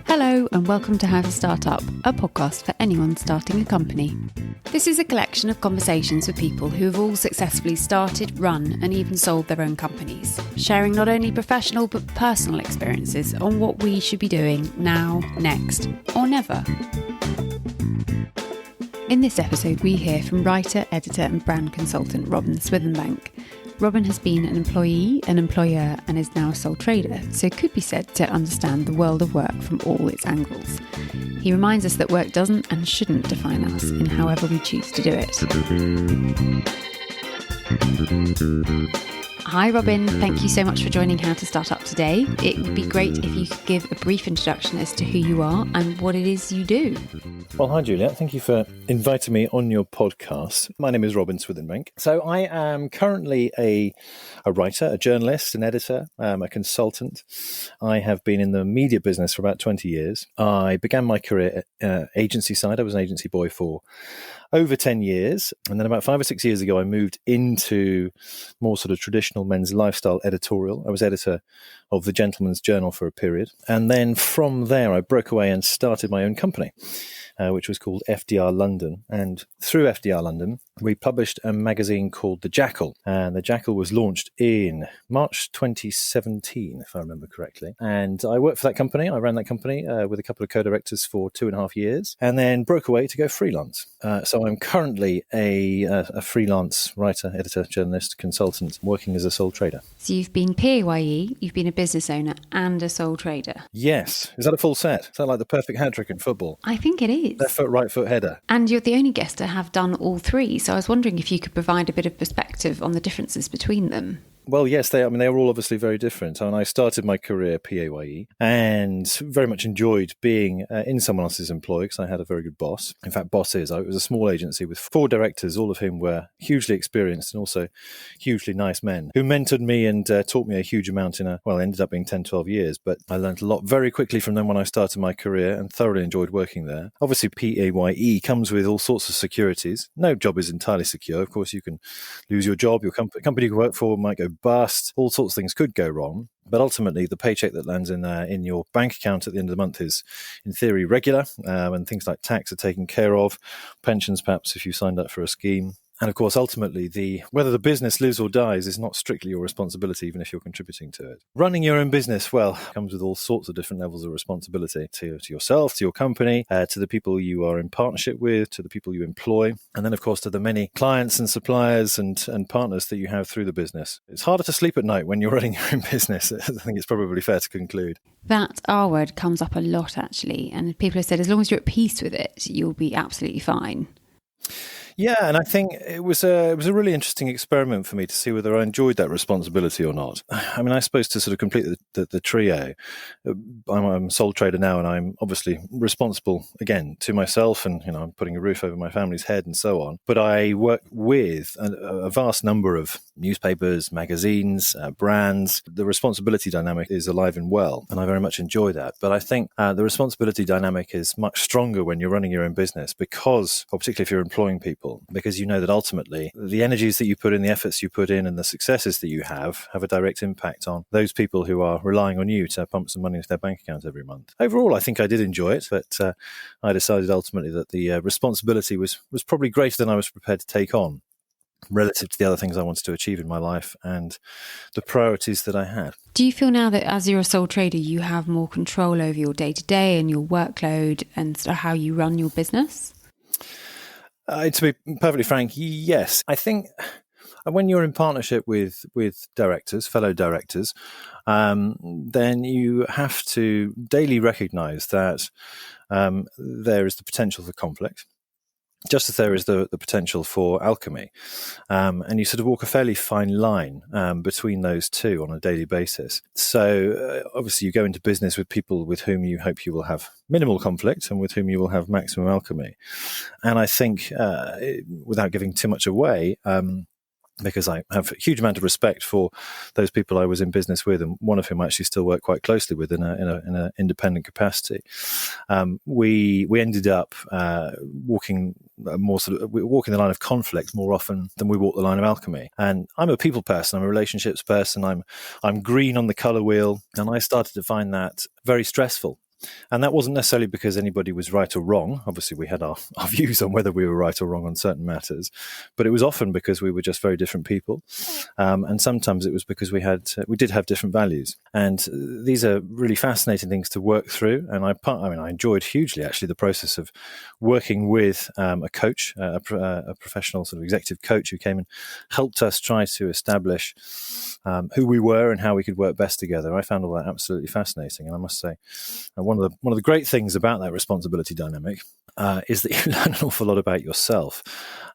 Hello and welcome to How to Start Up, a podcast for anyone starting a company. This is a collection of conversations with people who have all successfully started, run and even sold their own companies, sharing not only professional but personal experiences on what we should be doing now, next or never. In this episode we hear from writer, editor and brand consultant Robin Swithinbank. Robin has been an employee, an employer and is now a sole trader, so could be said to understand the world of work from all its angles. He reminds us that work doesn't and shouldn't define us in however we choose to do it. Hi Robin, thank you so much for joining How to Start Up today. It would be great if you could give a brief introduction as to who you are and what it is you do. Well, hi Juliet, thank you for inviting me on your podcast. My name is Robin Swithinbank. So I am currently a writer, a journalist, an editor, a consultant. I have been in the media business for about 20 years. I began my career agency side. I was an agency boy for over 10 years. And then about 5 or 6 years ago, I moved into more sort of traditional men's lifestyle editorial. I was editor of the Gentleman's Journal for a period. And then from there, I broke away and started my own company, which was called FDR London. And through FDR London, we published a magazine called The Jackal. And The Jackal was launched in March 2017, if I remember correctly. And I worked for that company. I ran that company with a couple of co-directors for 2.5 years and then broke away to go freelance. So I'm currently a freelance writer, editor, journalist, consultant, working as a sole trader. So you've been PAYE, you've been a business owner and a sole trader. Yes. Is that a full set? Is that like the perfect hat trick in football? I think it is. Left foot, right foot header. And you're the only guest to have done all three, so I was wondering if you could provide a bit of perspective on the differences between them. Well, yes, they are all obviously very different. And I started my career PAYE and very much enjoyed being in someone else's employ because I had a very good boss. In fact, bosses. It was a small agency with 4 directors, all of whom were hugely experienced and also hugely nice men who mentored me and taught me a huge amount it ended up being 10, 12 years. But I learned a lot very quickly from them when I started my career and thoroughly enjoyed working there. Obviously, PAYE comes with all sorts of securities. No job is entirely secure. Of course, you can lose your job. Your company you work for might go bust. All sorts of things could go wrong. But ultimately, the paycheck that lands in your bank account at the end of the month is, in theory, regular. And things like tax are taken care of. Pensions, perhaps, if you signed up for a scheme. And of course, ultimately, whether the business lives or dies is not strictly your responsibility, even if you're contributing to it. Running your own business, well, comes with all sorts of different levels of responsibility to yourself, to your company, to the people you are in partnership with, to the people you employ, and then, of course, to the many clients and suppliers and partners that you have through the business. It's harder to sleep at night when you're running your own business. I think it's probably fair to conclude. That R word comes up a lot, actually, and people have said as long as you're at peace with it, you'll be absolutely fine. Yeah, and I think it was a really interesting experiment for me to see whether I enjoyed that responsibility or not. I mean, I suppose to sort of complete the trio, I'm a sole trader now, and I'm obviously responsible again to myself, and I'm putting a roof over my family's head and so on. But I work with a vast number of newspapers, magazines, brands. The responsibility dynamic is alive and well, and I very much enjoy that. But I think the responsibility dynamic is much stronger when you're running your own business because, or particularly if you're employing people, because you know that ultimately the energies that you put in, the efforts you put in, and the successes that you have a direct impact on those people who are relying on you to pump some money into their bank account every month. Overall, I think I did enjoy it, but I decided ultimately that the responsibility was probably greater than I was prepared to take on relative to the other things I wanted to achieve in my life and the priorities that I had. Do you feel now that as you're a sole trader, you have more control over your day-to-day and your workload and how you run your business? To be perfectly frank, yes. I think when you're in partnership with directors, fellow directors, then you have to daily recognise that there is the potential for conflict, just as there is the potential for alchemy. And you sort of walk a fairly fine line between those two on a daily basis. So obviously you go into business with people with whom you hope you will have minimal conflict and with whom you will have maximum alchemy. And I think, without giving too much away, because I have a huge amount of respect for those people I was in business with, and one of whom I actually still work quite closely with in an independent capacity. We ended up walking the line of conflict more often than we walk the line of alchemy. And I'm a people person, I'm a relationships person, I'm green on the colour wheel, and I started to find that very stressful. And that wasn't necessarily because anybody was right or wrong. Obviously, we had our views on whether we were right or wrong on certain matters, but it was often because we were just very different people. And sometimes it was because we did have different values. And these are really fascinating things to work through. And I enjoyed hugely, actually, the process of working with a coach, a professional sort of executive coach who came and helped us try to establish who we were and how we could work best together. I found all that absolutely fascinating. And I must say, one of the great things about that responsibility dynamic is that you learn an awful lot about yourself.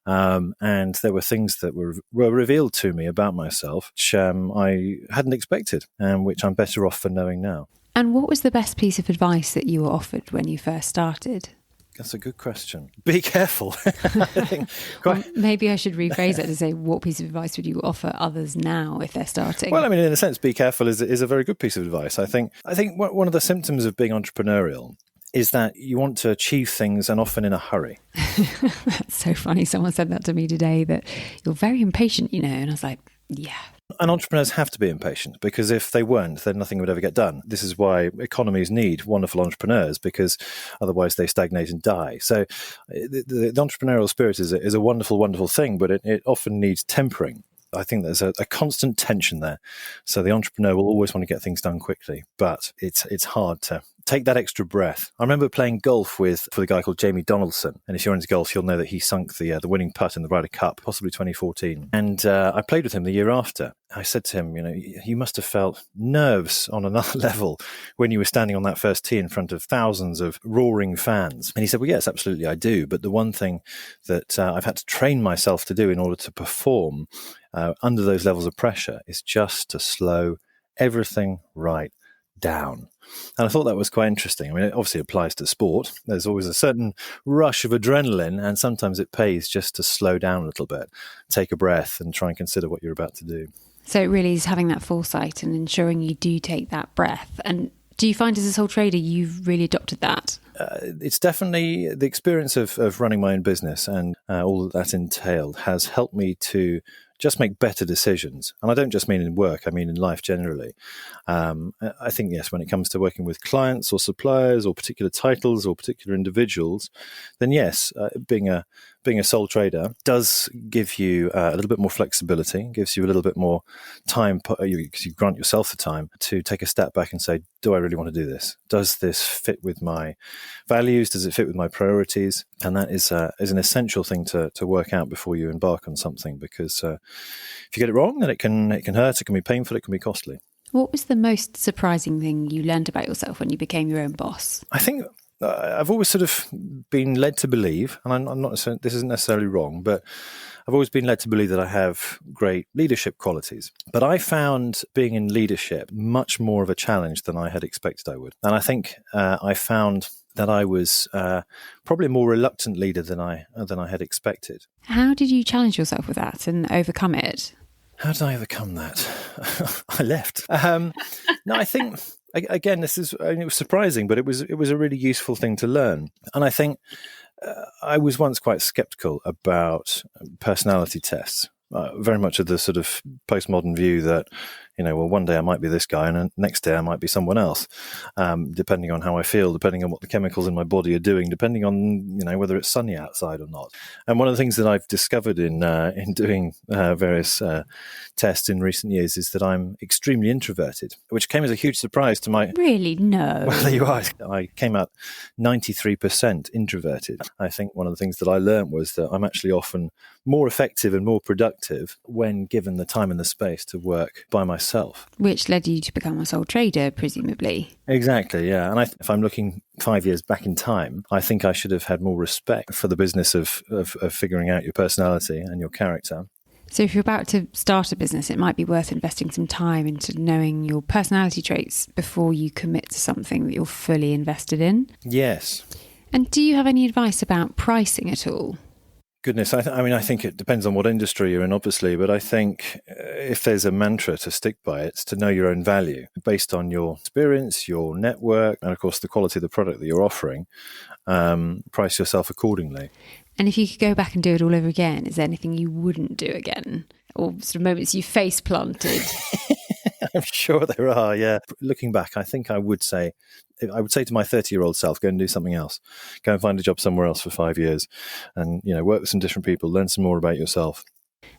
And there were things that were revealed to me about myself which I hadn't expected, and which I'm better off for knowing now. And what was the best piece of advice that you were offered when you first started? That's a good question. Be careful. Maybe I should rephrase it to say, what piece of advice would you offer others now if they're starting? Well, I mean, in a sense, be careful is a very good piece of advice. I think one of the symptoms of being entrepreneurial is that you want to achieve things, and often in a hurry. That's so funny. Someone said that to me today, that you're very impatient, and I was like, yeah. And entrepreneurs have to be impatient, because if they weren't, then nothing would ever get done. This is why economies need wonderful entrepreneurs, because otherwise they stagnate and die. So the entrepreneurial spirit is a wonderful, wonderful thing, but it often needs tempering. I think there's a constant tension there. So the entrepreneur will always want to get things done quickly, but it's hard to take that extra breath. I remember playing golf for a guy called Jamie Donaldson. And if you're into golf, you'll know that he sunk the winning putt in the Ryder Cup, possibly 2014. And I played with him the year after. I said to him, you must have felt nerves on another level when you were standing on that first tee in front of thousands of roaring fans. And he said, well, yes, absolutely, I do. But the one thing that I've had to train myself to do in order to perform under those levels of pressure is just to slow everything right down. And I thought that was quite interesting. I mean, it obviously applies to sport. There's always a certain rush of adrenaline, and sometimes it pays just to slow down a little bit, take a breath, and try and consider what you're about to do. So it really is having that foresight and ensuring you do take that breath. And do you find as a sole trader you've really adopted that? It's definitely the experience of running my own business and all that entailed has helped me to just make better decisions. And I don't just mean in work, I mean in life generally. I think, yes, when it comes to working with clients or suppliers or particular titles or particular individuals, then yes, being a sole trader does give you a little bit more flexibility, gives you a little bit more time, because you grant yourself the time to take a step back and say, do I really want to do this? Does this fit with my values? Does it fit with my priorities? And that is an essential thing to work out before you embark on something, because if you get it wrong, then it can hurt, it can be painful, it can be costly. What was the most surprising thing you learned about yourself when you became your own boss? I think I've always sort of been led to believe, and I'm not saying this isn't necessarily wrong, but I've always been led to believe that I have great leadership qualities. But I found being in leadership much more of a challenge than I had expected I would. And I think I found that I was probably a more reluctant leader than I had expected. How did you challenge yourself with that and overcome it? How did I overcome that? I left. No, I think, again, it was surprising, but it was a really useful thing to learn. And I think I was once quite skeptical about personality tests, very much of the sort of postmodern view that, well, one day I might be this guy and the next day I might be someone else, depending on how I feel, depending on what the chemicals in my body are doing, depending on, whether it's sunny outside or not. And one of the things that I've discovered in doing various tests in recent years is that I'm extremely introverted, which came as a huge surprise to my... Really? No. Well, there you are. I came out 93% introverted. I think one of the things that I learned was that I'm actually often more effective and more productive when given the time and the space to work by myself. Which led you to become a sole trader, presumably. Exactly, yeah. And if I'm looking 5 years back in time, I think I should have had more respect for the business of figuring out your personality and your character. So if you're about to start a business, it might be worth investing some time into knowing your personality traits before you commit to something that you're fully invested in. Yes. And do you have any advice about pricing at all? Goodness, I think it depends on what industry you're in, obviously, but I think if there's a mantra to stick by, it's to know your own value based on your experience, your network, and of course the quality of the product that you're offering. Price yourself accordingly. And if you could go back and do it all over again, is there anything you wouldn't do again? Or sort of moments you face planted? I'm sure there are, yeah. Looking back, I think I would say to my 30-year-old self, go and do something else. Go and find a job somewhere else for 5 years and, work with some different people, learn some more about yourself.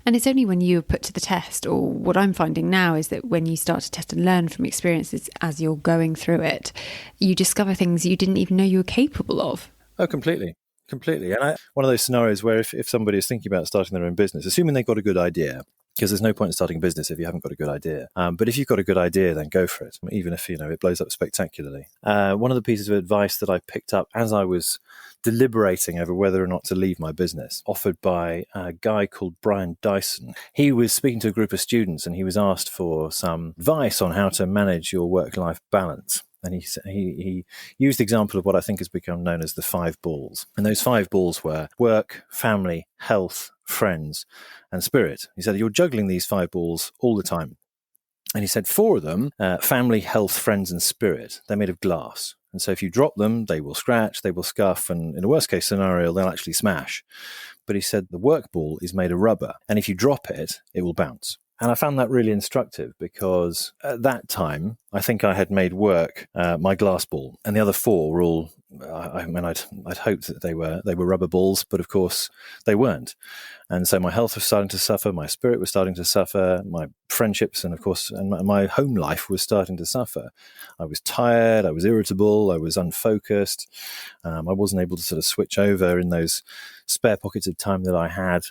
And it's only when you are put to the test, or what I'm finding now is that when you start to test and learn from experiences as you're going through it, you discover things you didn't even know you were capable of. Oh, completely. Completely. And one of those scenarios where if somebody is thinking about starting their own business, assuming they've got a good idea, because there's no point in starting a business if you haven't got a good idea. But if you've got a good idea, then go for it, even if it blows up spectacularly. One of the pieces of advice that I picked up as I was deliberating over whether or not to leave my business, offered by a guy called Brian Dyson. He was speaking to a group of students and he was asked for some advice on how to manage your work-life balance. And he used the example of what I think has become known as the 5 balls. And those 5 balls were work, family, health, friends, and spirit. He said, you're juggling these 5 balls all the time. And he said 4 of them, family, health, friends, and spirit, they're made of glass. And so if you drop them, they will scratch, they will scuff, and in a worst case scenario, they'll actually smash. But he said the work ball is made of rubber. And if you drop it, it will bounce. And I found that really instructive because at that time, I think I had made work my glass ball, and the other 4 were all. I'd hoped that they were rubber balls, but of course they weren't. And so my health was starting to suffer, my spirit was starting to suffer, my friendships, and of course, and my home life was starting to suffer. I was tired, I was irritable, I was unfocused. I wasn't able to sort of switch over in those spare pockets of time that I had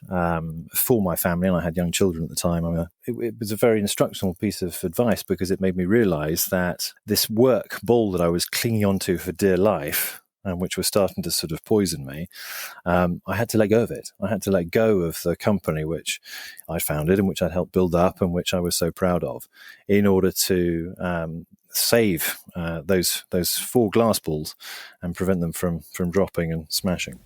for my family, and I had young children at the time. It was a very instructional piece of advice because it made me realize that this work ball that I was clinging onto for dear life, which was starting to sort of poison me, I had to let go of it. I had to let go of the company which I founded and which I'd helped build up and which I was so proud of in order to save those 4 glass balls and prevent them from dropping and smashing.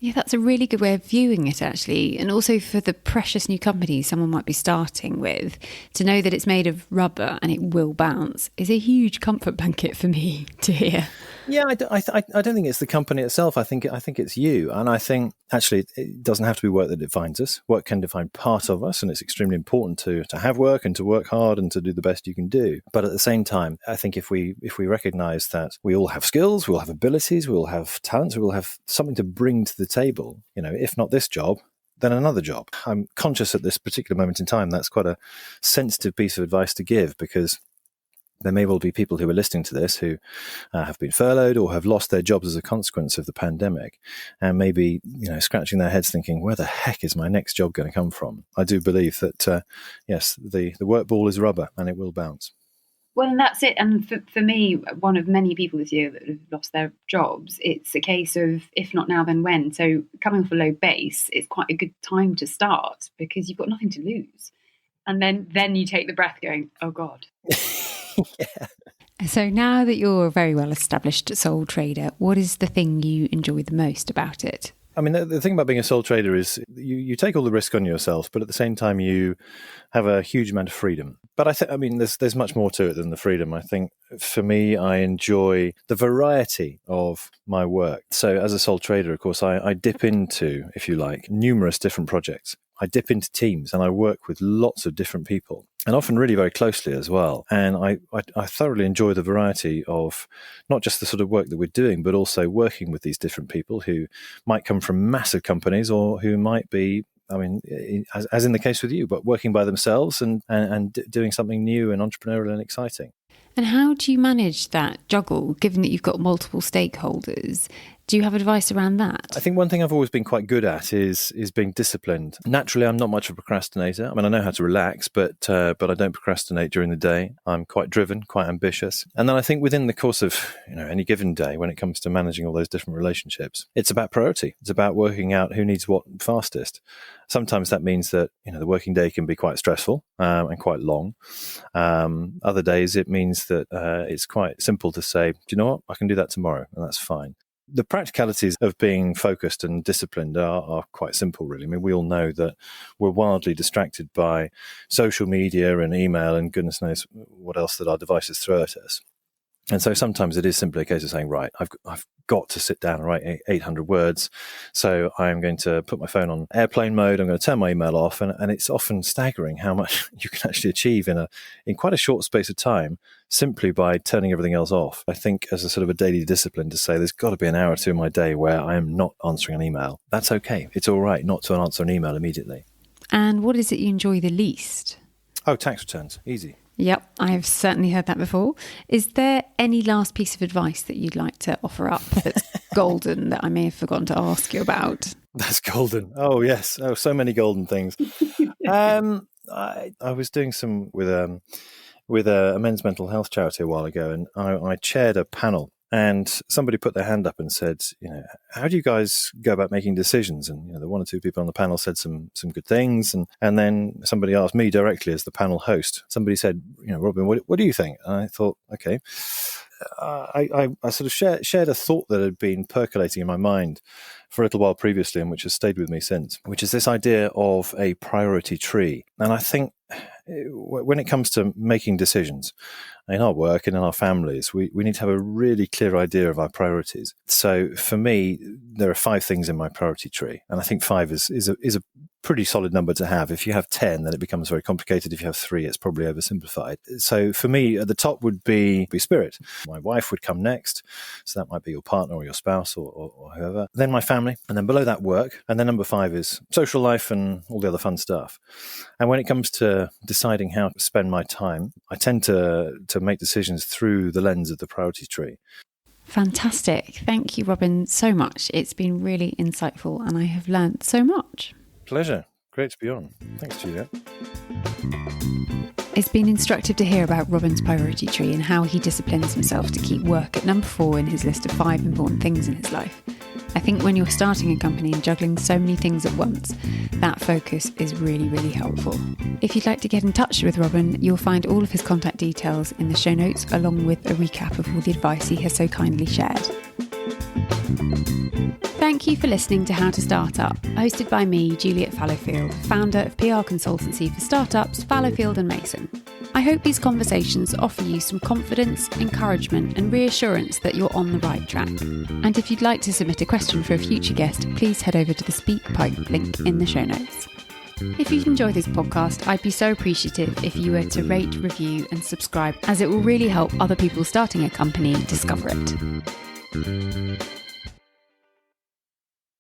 Yeah, that's a really good way of viewing it, actually. And also for the precious new company someone might be starting with, to know that it's made of rubber and it will bounce is a huge comfort blanket for me to hear. Yeah, I don't think it's the company itself. I think it's you. And I think actually it doesn't have to be work that defines us. Work can define part of us, and it's extremely important to have work and to work hard and to do the best you can do. But at the same time, I think if we recognize that we all have skills, we all have abilities, we all have talents, we all have something to bring to the table, if not this job, then another job. I'm conscious at this particular moment in time that's quite a sensitive piece of advice to give, because there may well be people who are listening to this who have been furloughed or have lost their jobs as a consequence of the pandemic, and maybe scratching their heads thinking, where the heck is my next job going to come from? I do believe that yes, the work ball is rubber and it will bounce. Well, and that's it. And for me, one of many people this year that have lost their jobs, it's a case of if not now, then when. So coming off a low base, it's quite a good time to start because you've got nothing to lose. And then you take the breath going, oh God. Yeah. So now that you're a very well established sole trader, what is the thing you enjoy the most about it? I mean, the thing about being a sole trader is you take all the risk on yourself, but at the same time you have a huge amount of freedom. But there's much more to it than the freedom. I think for me, I enjoy the variety of my work. So as a sole trader, of course, I dip into, if you like, numerous different projects. I dip into teams and I work with lots of different people, and often really very closely as well. And I thoroughly enjoy the variety of not just the sort of work that we're doing, but also working with these different people who might come from massive companies or who might be, as in the case with you, but working by themselves and doing something new and entrepreneurial and exciting. And how do you manage that juggle, given that you've got multiple stakeholders? Do you have advice around that? I think one thing I've always been quite good at is being disciplined. Naturally, I'm not much of a procrastinator. I mean, I know how to relax, but I don't procrastinate during the day. I'm quite driven, quite ambitious. And then I think within the course of any given day, when it comes to managing all those different relationships, it's about priority. It's about working out who needs what fastest. Sometimes that means that the working day can be quite stressful and quite long. Other days it means that it's quite simple to say, do you know what? I can do that tomorrow, and that's fine. The practicalities of being focused and disciplined are quite simple, really. I mean, we all know that we're wildly distracted by social media and email and goodness knows what else that our devices throw at us. And so sometimes it is simply a case of saying, right, I've got to sit down and write 800 words. So I'm going to put my phone on airplane mode. I'm going to turn my email off. And it's often staggering how much you can actually achieve in quite a short space of time, simply by turning everything else off. I think as a sort of a daily discipline to say there's got to be an hour or two in my day where I am not answering an email. That's okay. It's all right not to answer an email immediately. And what is it you enjoy the least? Oh, tax returns. Easy. Yep, I've certainly heard that before. Is there any last piece of advice that you'd like to offer up that's golden that I may have forgotten to ask you about? That's golden. Oh, yes. Oh, so many golden things. I was doing some with a men's mental health charity a while ago, and I chaired a panel. And somebody put their hand up and said, how do you guys go about making decisions? And, the one or two people on the panel said some good things. And then somebody asked me directly as the panel host. Somebody said, Robin, what do you think? And I thought, okay. I sort of shared a thought that had been percolating in my mind for a little while previously and which has stayed with me since, which is this idea of a priority tree. And I think when it comes to making decisions in our work and in our families, we need to have a really clear idea of our priorities. So for me, there are 5 things in my priority tree. And I think 5 is a pretty solid number to have. If you have 10, then it becomes very complicated. If you have 3, it's probably oversimplified. So for me, at the top would be spirit. My wife would come next. So that might be your partner or your spouse or whoever. Then my family. And then below that, work. And then number 5 is social life and all the other fun stuff. And when it comes to deciding how to spend my time, I tend to make decisions through the lens of the priority tree. Fantastic. Thank you, Robin, so much. It's been really insightful and I have learned so much. Pleasure. Great to be on. Thanks, Julia. It's been instructive to hear about Robin's priority tree and how he disciplines himself to keep work at number 4 in his list of 5 important things in his life. I think when you're starting a company and juggling so many things at once, that focus is really, really helpful. If you'd like to get in touch with Robin, you'll find all of his contact details in the show notes, along with a recap of all the advice he has so kindly shared. Thank you for listening to How to Start Up, hosted by me, Juliet Fallowfield, founder of PR consultancy for startups Fallowfield and Mason. I hope these conversations offer you some confidence, encouragement and reassurance that you're on the right track. And if you'd like to submit a question for a future guest, please head over to the SpeakPipe link in the show notes. If you've enjoyed this podcast, I'd be so appreciative if you were to rate, review and subscribe, as it will really help other people starting a company discover it.